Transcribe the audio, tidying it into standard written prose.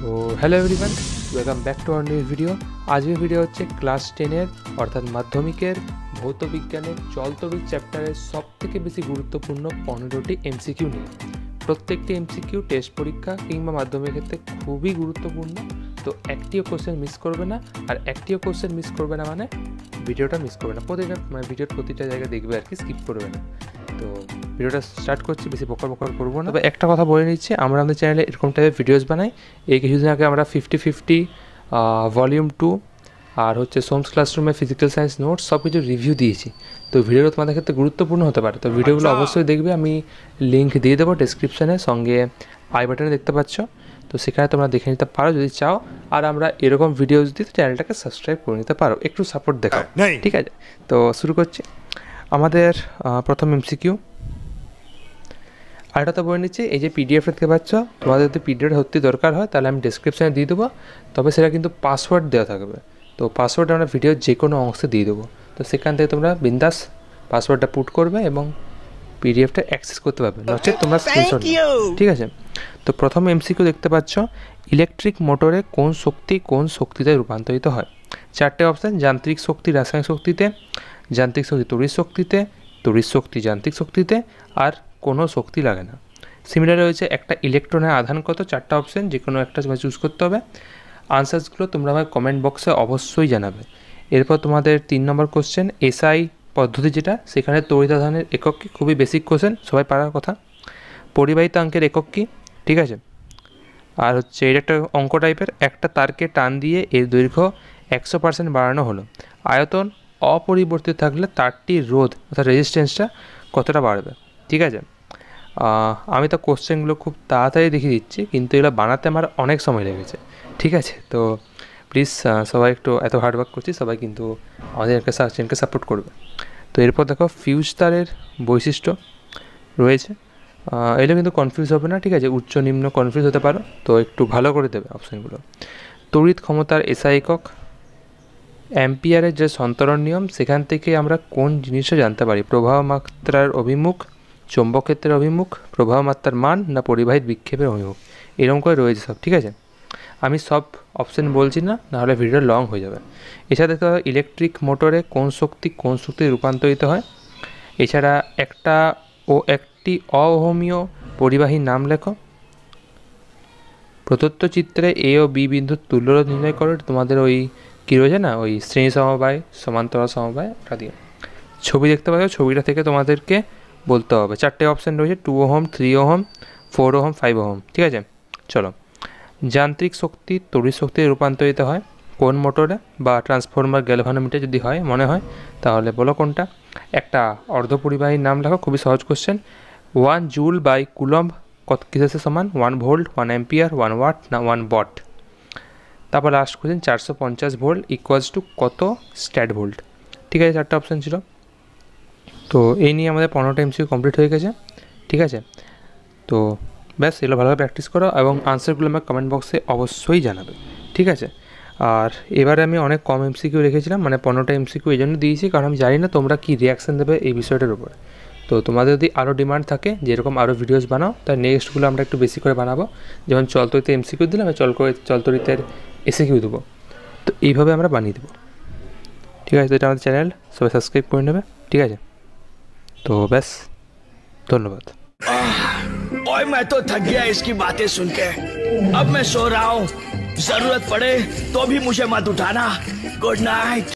তো hello everyone, welcome back to our new video. আজকের video হচ্ছে ক্লাস 10-এর অর্থাৎ মাধ্যমিকের ভৌত বিজ্ঞানের চলতবিদ চ্যাপ্টারের সবথেকে বেশি গুরুত্বপূর্ণ 15টি এমসিকিউ নিয়ে। প্রত্যেকটি এমসিকিউ টেস্ট পরীক্ষা কিংবা মাধ্যমিকের ক্ষেত্রে খুবই গুরুত্বপূর্ণ। তো একটিও কোশ্চেন মিস করবে না, আর একটিও কোশ্চেন মিস করবে না মানে ভিডিওটা মিস করবে না, প্রতিটা ভিডিওর প্রতিটা জায়গায় দেখবে আর কি, স্কিপ করবে না। তো ভিডিওটা স্টার্ট করছি, বেশি বকর করবো না। তবে একটা কথা বলে নিচ্ছি, আমরা আমাদের চ্যানেলে এরকম টাইপের ভিডিওস বানাই। এই কিছুদিন আগে আমরা 50-50 ভলিউম 2 আর হচ্ছে সোমস ক্লাসরুমে ফিজিক্যাল সায়েন্স নোটস সব কিছু রিভিউ দিয়েছি। তো ভিডিওগুলো তোমাদের ক্ষেত্রে গুরুত্বপূর্ণ হতে পারে, তো ভিডিওগুলো অবশ্যই দেখবে। আমি লিঙ্ক দিয়ে দেবো ডেসক্রিপশানে, সঙ্গে আই বাটনে দেখতে পাচ্ছ, তো সেখানে তোমরা দেখে নিতে পারো যদি চাও। আর আমরা এরকম ভিডিওস দিই, চ্যানেলটাকে সাবস্ক্রাইব করে নিতে পারো, একটু সাপোর্ট দেখাও, ঠিক আছে? তো শুরু করছি আমাদের প্রথম এমসিকিউ। আর এটা তো বলে নিচ্ছি, এই যে পিডিএফটা দেখতে পাচ্ছ, তোমাদের যদি পিডিএফ সত্যি দরকার হয় তাহলে আমি ডেসক্রিপশানে দিয়ে দেবো, তবে সেটা কিন্তু পাসওয়ার্ড দেওয়া থাকবে। তো পাসওয়ার্ড আমরা ভিডিওর যে কোনো অংশে দিয়ে দেবো, তো সেখান থেকে তোমরা বিন্দাস পাসওয়ার্ডটা পুট করবে এবং পিডিএফটা অ্যাক্সেস করতে পারবে, নচেত তোমরা স্ক্রিনশট নাও, ঠিক আছে? তো প্রথম এমসিকিউ দেখতে পাচ্ছ, ইলেকট্রিক মোটরে কোন শক্তিতে রূপান্তরিত হয়? চারটে অপশান: যান্ত্রিক শক্তি রাসায়নিক শক্তিতে, যান্ত্রিক শক্তি তড়িৎ শক্তিতে, তড়িৎ শক্তি যান্ত্রিক শক্তিতে, আর কোনো শক্তি লাগে না। সিমিলার রয়েছে একটা ইলেকট্রনের আধান কত, চারটা অপশান, যে কোনো একটা চুজ করতে হবে। আনসার্সগুলো তোমরা আমার কমেন্ট বক্সে অবশ্যই জানাবে। এরপর তোমাদের 3 নম্বর কোশ্চেন, এসআই পদ্ধতি যেটা, সেখানে তড়িৎ আধানের একক কি? খুবই বেসিক কোশ্চেন, সবাই পারার কথা। পরিবাহিতাঙ্কের একক কি? ঠিক আছে। আর হচ্ছে এটা একটা অঙ্ক টাইপের, একটা তারকে টান দিয়ে এর দৈর্ঘ্য 100% বাড়ানো হলো, আয়তন অপরিবর্তিত থাকলে তারটির রোধ অর্থাৎ রেজিস্ট্যান্সটা কতটা বাড়বে? ঠিক আছে। আমি তো কোশ্চেনগুলো খুব তাড়াতাড়ি দেখিয়ে দিচ্ছি, কিন্তু এগুলো বানাতে আমার অনেক সময় লেগেছে, ঠিক আছে? তো প্লিজ সবাই একটু, এত হার্ডওয়ার্ক করছি সবাই, কিন্তু আমাদের চ্যানেলকে সাপোর্ট করবে। তো এরপর দেখো, ফিউজ তারের বৈশিষ্ট্য রয়েছে, এগুলো কিন্তু কনফিউজ হবে না, ঠিক আছে? উচ্চ নিম্ন কনফিউজ হতে পারো, তো একটু ভালো করে দেবে অপশানগুলো। তড়িৎ ক্ষমতার এসআই একক, অ্যাম্পিয়ারের যে সন্তরণ নিয়ম, সেখান থেকে আমরা কোন জিনিসটা জানতে পারি? প্রবাহ মাত্রার অভিমুখ, চৌম্বক ক্ষেত্রের অভিমুখ, প্রবাহ মাত্রার মান, না পরিবাহিত বিক্ষেপের অভিমুখ? এরকম করে রয়েছে সব, ঠিক আছে? আমি সব অপশান বলছি না, নাহলে ভিডিও লং হয়ে যাবে। এছাড়া দেখতে হবে, ইলেকট্রিক মোটরে কোন শক্তি রূপান্তরিত হয়? এছাড়া একটি অহমীয় পরিবাহীর নাম লেখো। প্রদত্ত চিত্রে এ ও বি বিন্দুর তুল্যরোধ নির্ণয় করো। তোমাদের ওই কী রয়েছে না, ওই শ্রেণী সমবায়, সমান্তরাল সমবায়, ওটা দিয়ে ছবি দেখতে পাচ্ছ, ছবিটা থেকে তোমাদেরকে বলতে হবে। চারটে অপশান রয়েছে, 2 ওহম, 3 ওহম, 4 ওহম, 5 ওহম, ঠিক আছে? চলো, যান্ত্রিক শক্তি তড়িৎ শক্তিতে রূপান্তরিত হয় কোন মোটরে বা ট্রান্সফরমার গ্যালভানোমিটার যদি হয় মনে হয়, তাহলে বলো কোনটা? একটা অর্ধপরিবাহীর নাম লেখো, খুবই সহজ কোশ্চেন। 1 জুল বাই কুলম্ব কিসের সমান? 1 ভোল্ট, 1 অ্যাম্পিয়ার, 1 ওয়াট, না 1 ওয়াট? তারপর last question, 450 volt equals to কত স্ট্যাট ভোল্ট? ঠিক আছে, চারটা অপশান ছিল। তো এই নিয়ে আমাদের 15টা এমসিকিউ কমপ্লিট হয়ে গেছে, ঠিক আছে? তো ব্যাস, এগুলো ভালোভাবে প্র্যাকটিস করো এবং আনসারগুলো আমার কমেন্ট বক্সে অবশ্যই জানাবে, ঠিক আছে? আর এবারে আমি অনেক কম এমসিকিউ রেখেছিলাম, মানে 15টা এমসিকিউ এই জন্য দিয়েছি কারণ আমি জানি না তোমরা কী রিয়াকশান দেবে এই বিষয়টার উপরে। তো তোমাদের যদি আরও ডিমান্ড থাকে যেরকম আরও ভিডিওস বানাও, তাই নেক্সটগুলো আমরা একটু বেশি করে বানাবো। যেমন চলতরিতে এমসিকিউ দিলাম, আমি চলতরিতের এসিকিউ দেবো, তো এইভাবে আমরা বানিয়ে দেবো, ঠিক আছে? তো এটা আমাদের চ্যানেল, সবাই সাবস্ক্রাইব করে নেবে, ঠিক আছে? তো ব্যাস, ধন্যবাদ। ओए मैं तो थक गया इसकी बातें सुन के, अब मैं सो रहा हूँ। जरूरत पड़े तो भी मुझे मत उठाना। Good night.